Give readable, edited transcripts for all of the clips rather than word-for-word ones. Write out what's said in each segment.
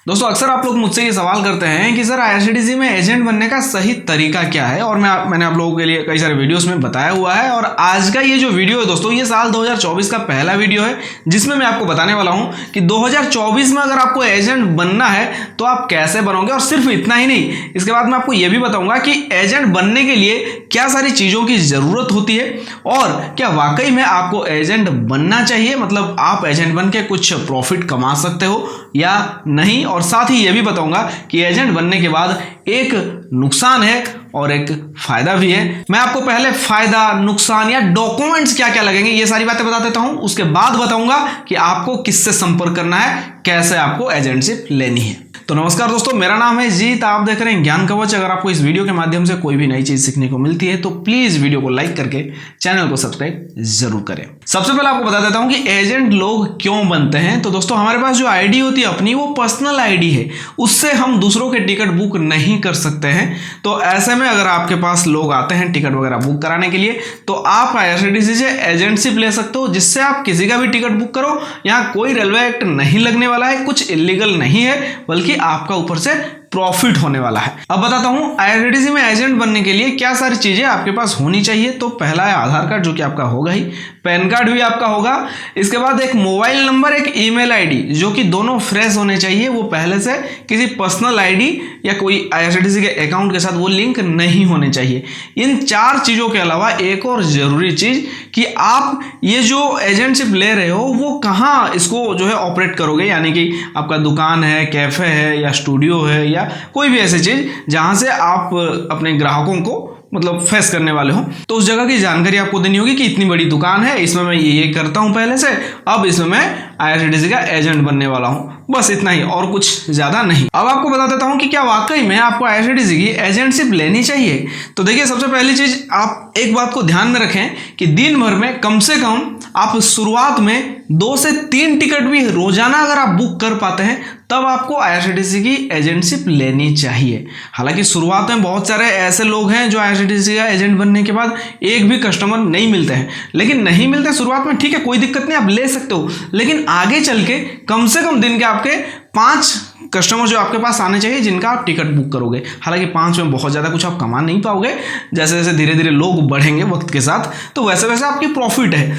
दोस्तों अक्सर आप लोग मुझसे ये सवाल करते हैं कि सर आईआरसीटीसी में एजेंट बनने का सही तरीका क्या है, और मैंने आप लोगों के लिए कई सारे वीडियोस में बताया हुआ है। और आज का ये जो वीडियो है दोस्तों, ये साल 2024 का पहला वीडियो है जिसमें मैं आपको बताने वाला हूं कि 2024 में अगर आपको एजेंट बनना है तो आप कैसे बनोगे। और सिर्फ इतना ही नहीं, इसके बाद मैं आपको ये भी बताऊंगा कि एजेंट बनने के लिए क्या सारी चीज़ों की ज़रूरत होती है और क्या वाकई में आपको एजेंट बनना चाहिए, मतलब आप एजेंट बन के कुछ प्रॉफिट कमा सकते हो या नहीं। और साथ ही ये भी बताऊंगा कि एजेंट बनने के बाद एक नुकसान है और एक फायदा भी है। मैं आपको पहले फायदा, नुकसान या डॉक्यूमेंट्स क्या क्या लगेंगे ये सारी बातें बता देता हूं, उसके बाद बताऊंगा कि आपको किससे संपर्क करना है, कैसे आपको एजेंटशिप लेनी है। तो नमस्कार दोस्तों, मेरा नाम है जीत, आप देख रहे हैं ज्ञान कवच। अगर आपको इस वीडियो के माध्यम से कोई भी नई चीज सीखने को मिलती है तो प्लीज वीडियो को लाइक करके चैनल को सब्सक्राइब जरूर करें। सबसे पहले आपको बता देता हूं कि एजेंट लोग क्यों बनते हैं। तो दोस्तों हमारे पास जो आईडी होती है अपनी, वो पर्सनल आईडी है, उससे हम दूसरों के टिकट बुक नहीं कर सकते हैं। तो ऐसे में अगर आपके पास लोग आते हैं टिकट वगैरह बुक कराने के लिए तो आप आईआरसीटीसी से एजेंटशिप ले सकते हो, जिससे आप किसी का भी टिकट बुक करो। यहाँ कोई रेलवे एक्ट नहीं लगने वाला है, कुछ इलीगल नहीं है, बल्कि आपका ऊपर से प्रॉफिट होने वाला है। अब बताता हूं आईआरसीटीसी में एजेंट बनने के लिए क्या सारी चीजें आपके पास होनी चाहिए। तो पहला है आधार कार्ड, जो कि आपका होगा ही, पैन कार्ड भी आपका होगा। इसके बाद एक मोबाइल नंबर, एक ईमेल आईडी, जो कि दोनों फ्रेश होने चाहिए, वो पहले से किसी पर्सनल आईडी या कोई आईआरसीटीसी के अकाउंट के साथ वो लिंक नहीं होने चाहिए। इन चार चीजों के अलावा एक और जरूरी चीज कि आप ये जो एजेंटशिप ले रहे हो वो कहाँ इसको जो है ऑपरेट करोगे, यानी कि आपका दुकान है, कैफे है या स्टूडियो है या कोई भी ऐसी चीज जहां से आप अपने ग्राहकों को मतलब फेस करने वाले हो, तो उस जगह की जानकारी आपको देनी होगी कि इतनी बड़ी दुकान है, इसमें मैं ये करता हूं पहले से, अब इसमें मैं आईआरसीटीसी का एजेंट बनने वाला हूं। बस इतना ही और कुछ ज्यादा नहीं। अब आपको बता देता हूं कि क्या वाकई में आपको आईआरसीटीसी की एजेंटशिप लेनी चाहिए। तो देखिए, सबसे पहली चीज आप एक बात को ध्यान में रखें कि दिन भर में कम से कम आप शुरुआत में 2 से 3 टिकट भी रोजाना अगर आप बुक कर पाते हैं तब आपको आईआरसीटीसी की एजेंटशिप लेनी चाहिए। हालांकि शुरुआत में बहुत सारे ऐसे लोग हैं जो आईआरसीटीसी का एजेंट बनने के बाद एक भी कस्टमर नहीं मिलते हैं, लेकिन नहीं मिलते शुरुआत में, ठीक है, कोई दिक्कत नहीं, आप ले सकते हो, लेकिन आगे चल के कम से कम दिन के आपके 5 कस्टमर जो आपके पास आने चाहिए जिनका आप टिकट बुक करोगे। हालांकि 5 में बहुत ज़्यादा कुछ आप कमा नहीं पाओगे, जैसे जैसे धीरे धीरे लोग बढ़ेंगे वक्त के साथ तो वैसे वैसे आपकी प्रॉफिट है।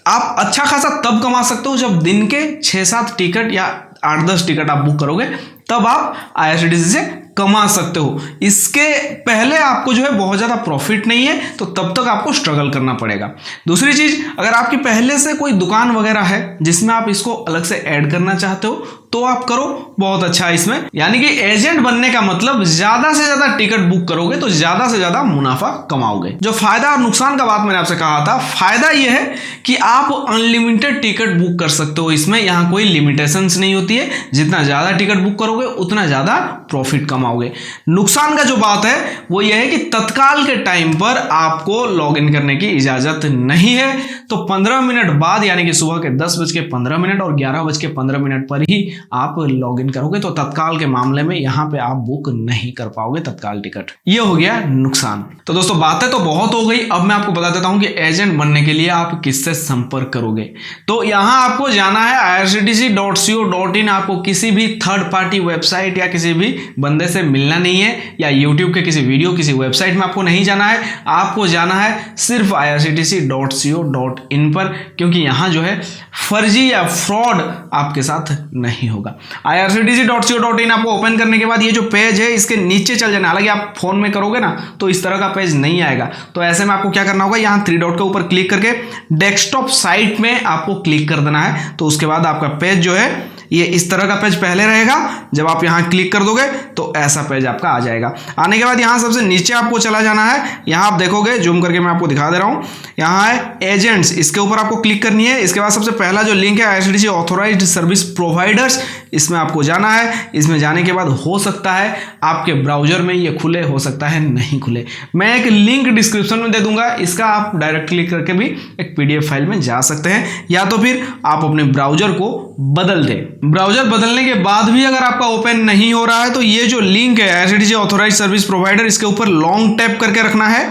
आप अच्छा खासा तब कमा सकते हो जब दिन के 6-7 टिकट या 8-10 टिकट आप बुक करोगे, तब आप आईआरसीटीसी से कमा सकते हो। इसके पहले आपको जो है बहुत ज़्यादा प्रॉफिट नहीं है, तो तब तक आपको स्ट्रगल करना पड़ेगा। दूसरी चीज़, अगर आपकी पहले से कोई दुकान वगैरह है जिसमें आप इसको अलग से ऐड करना चाहते हो तो आप करो, बहुत अच्छा है इसमें। यानी कि एजेंट बनने का मतलब ज़्यादा से ज़्यादा टिकट बुक करोगे तो ज़्यादा से ज़्यादा मुनाफा कमाओगे। जो फायदा और नुकसान का बात मैंने आपसे कहा था, फायदा ये है कि आप अनलिमिटेड टिकट बुक कर सकते हो, इसमें यहाँ कोई लिमिटेशंस नहीं होती है, जितना ज़्यादा टिकट बुक करोगे उतना ज़्यादा प्रॉफिट कमाओगे। नुकसान का जो बात है वो ये है कि तत्काल के टाइम पर आपको लॉग इन करने की इजाजत नहीं है। तो 15 मिनट बाद, यानी कि सुबह के 10:15 और 11:15 पर ही आप लॉग इन करोगे, तो तत्काल के मामले में यहां पे आप बुक नहीं कर पाओगे तत्काल टिकट। ये हो गया नुकसान। तो दोस्तों बातें तो बहुत हो गई, अब मैं आपको बता देता हूं कि एजेंट बनने के लिए आप किससे संपर्क करोगे। तो यहां आपको जाना है irctc.co.in। आपको किसी भी थर्ड पार्टी वेबसाइट या किसी भी बंदे से मिलना नहीं है, या यूट्यूब के किसी वीडियो, किसी वेबसाइट में आपको नहीं जाना है, आपको जाना है सिर्फ irctc.co.in पर, क्योंकि यहां जो है फर्जी या फ्रॉड आपके साथ नहीं होगा। irctc.co.in आपको ओपन करने के बाद ये जो पेज है इसके नीचे चल जाना। हालांकि आप फोन में करोगे ना तो इस तरह का पेज नहीं आएगा, तो ऐसे में आपको क्या करना होगा, यहाँ 3 डॉट के ऊपर क्लिक करके डेस्कटॉप साइट में आपको क्लिक कर देना है। तो उसके बाद आपका पेज जो है ये इस तरह का पेज पहले रहेगा, जब आप यहाँ क्लिक कर दोगे तो ऐसा पेज आपका आ जाएगा। आने के बाद यहाँ सबसे नीचे आपको चला जाना है, यहाँ आप देखोगे, जूम करके मैं आपको दिखा दे रहा हूँ, यहाँ है एजेंट्स, इसके ऊपर आपको क्लिक करनी है। इसके बाद सबसे पहला जो लिंक है आईआरसीटीसी ऑथोराइज्ड सर्विस प्रोवाइडर्स, इसमें आपको जाना है। इसमें जाने के बाद हो सकता है आपके ब्राउजर में ये खुले, हो सकता है नहीं खुले। मैं एक लिंक डिस्क्रिप्शन में दे दूंगा, इसका आप डायरेक्ट क्लिक करके भी एक PDF फाइल में जा सकते हैं, या तो फिर आप अपने ब्राउजर को बदल दें। ब्राउजर बदलने के बाद भी अगर आपका ओपन नहीं हो रहा है तो ये जो लिंक है आईआरसीटीसी ऑथोराइज्ड सर्विस प्रोवाइडर, इसके ऊपर लॉन्ग टैप करके रखना है,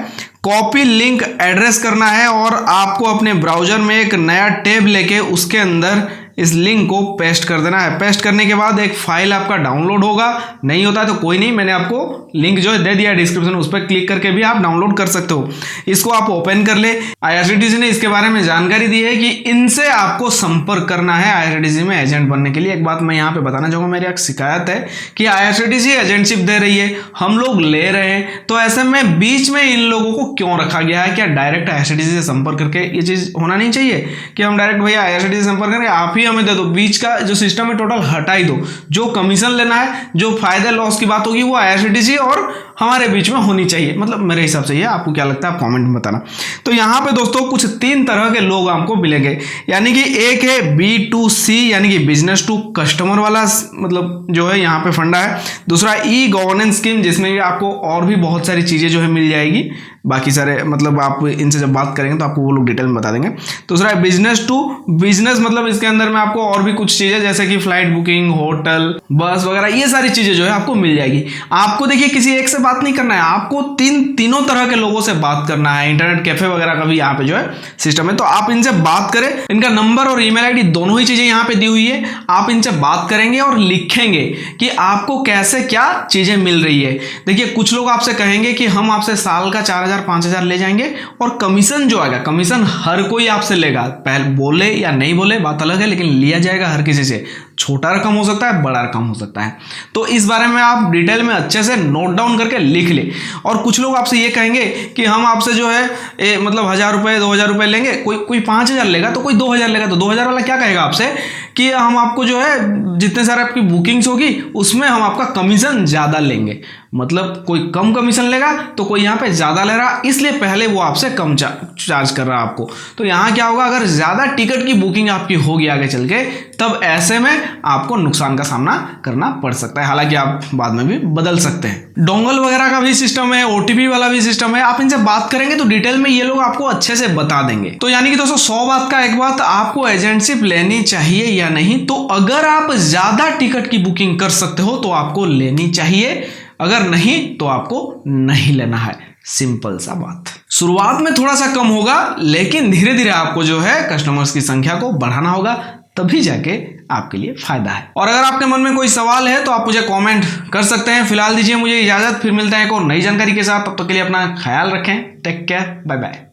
कॉपी लिंक एड्रेस करना है और आपको अपने ब्राउजर में एक नया टैब लेके उसके अंदर इस लिंक को पेस्ट कर देना है। पेस्ट करने के बाद एक फाइल आपका डाउनलोड होगा, नहीं होता है तो कोई नहीं, मैंने आपको लिंक जो है दे दिया डिस्क्रिप्शन, उस पर क्लिक करके भी आप डाउनलोड कर सकते हो। इसको आप ओपन कर ले। IRCTC ने इसके बारे में जानकारी दी है कि इनसे आपको संपर्क करना है IRCTC में एजेंट बनने के लिए। एक बात मैं यहाँ पे बताना चाहूँगा, मेरी एक शिकायत है कि IRCTC एजेंटशिप दे रही है, हम लोग ले रहे हैं, तो ऐसे में बीच में इन लोगों को क्यों रखा गया है? क्या डायरेक्ट IRCTC से संपर्क करके ये चीज़ होना नहीं चाहिए कि हम डायरेक्ट भैया IRCTC से संपर्क करें, आप ही हमें दे दो, बीच का जो सिस्टम है टोटल हटा ही दो। जो कमीशन लेना है, जो फायदे लॉस की बात होगी वो IRCTC और हमारे बीच में होनी चाहिए। मतलब मेरे हिसाब से ये, आपको क्या लगता है आप कमेंट में बताना। तो यहाँ पे दोस्तों कुछ 3 तरह के लोग आपको मिलेंगे, यानी कि एक है B2C यानी कि बिजनेस टू कस्टमर वाला मतलब जो है यहाँ पे फंडा है। दूसरा ई गवर्नेंस स्कीम, जिसमें आपको और भी बहुत सारी चीज़ें जो है मिल जाएगी, बाकी सारे मतलब आप इनसे जब बात करेंगे तो आपको वो लोग डिटेल में बता देंगे। दूसरा है बिजनेस टू बिजनेस, मतलब इसके अंदर में आपको और भी कुछ चीज़ें जैसे कि फ्लाइट बुकिंग, होटल, बस वगैरह, ये सारी चीज़ें जो है आपको मिल जाएगी। आपको देखिए किसी एक से बात नहीं करना है, आपको तीनों तरह के लोगों से बात करना है। इंटरनेट कैफे वगैरह का भी यहाँ पे जो है सिस्टम है, तो आप इनसे बात करें। इनका नंबर और ईमेल आईडी दोनों ही चीज़ें यहाँ पे दी हुई है। आप इनसे बात करेंगे और लिखेंगे कि आपको कैसे क्या चीज़ें मिल रही है। देखिए कुछ लोग आपसे कहेंगे कि हम आपसे साल का 4,000-5,000 ले जाएंगे और कमीशन जो आएगा, कमीशन हर कोई आपसे लेगा, पहले बोले या नहीं बोले बात अलग है, लेकिन लिया जाएगा हर किसी से। छोटा रकम हो सकता है, बड़ा रकम हो सकता है, तो इस बारे में आप डिटेल में अच्छे से नोट डाउन करके लिख ले। और कुछ लोग आपसे ये कहेंगे कि हम आपसे जो है मतलब 1,000 रुपये 2,000 रुपये लेंगे, कोई 5,000 लेगा तो कोई 2,000 लेगा, तो 2,000 वाला क्या कहेगा आपसे कि हम आपको जो है जितने सारे आपकी बुकिंग्स होगी उसमें हम आपका कमीशन ज़्यादा लेंगे। मतलब कोई कम कमीशन लेगा तो कोई यहाँ पे ज़्यादा ले रहा, इसलिए पहले वो आपसे कम चार्ज कर रहा है आपको। तो यहाँ क्या होगा, अगर ज़्यादा टिकट की बुकिंग आपकी होगी आगे चल के, तब ऐसे में आपको नुकसान का सामना करना पड़ सकता है। हालांकि आप बाद में भी बदल सकते हैं। डोंगल वगैरह का भी सिस्टम है, OTP वाला भी सिस्टम है। आप इनसे बात करेंगे तो डिटेल में ये लोग आपको अच्छे से बता देंगे। तो यानी कि दोस्तों 100 बात का एक बात, आपको एजेंटशिप लेनी चाहिए या नहीं? तो अगर आप ज़्यादा टिकट की बुकिंग कर सकते हो तो आपको लेनी चाहिए, अगर नहीं तो आपको नहीं लेना है। सिंपल सा बात। शुरुआत में थोड़ा सा कम होगा, लेकिन धीरे धीरे आपको जो है कस्टमर्स की संख्या को बढ़ाना होगा, तभी जाके आपके लिए फायदा है। और अगर आपके मन में कोई सवाल है तो आप मुझे कमेंट कर सकते हैं। फिलहाल दीजिए मुझे इजाजत, फिर मिलते हैं एक और नई जानकारी के साथ। तब तक के लिए अपना ख्याल रखें। Take care, bye bye.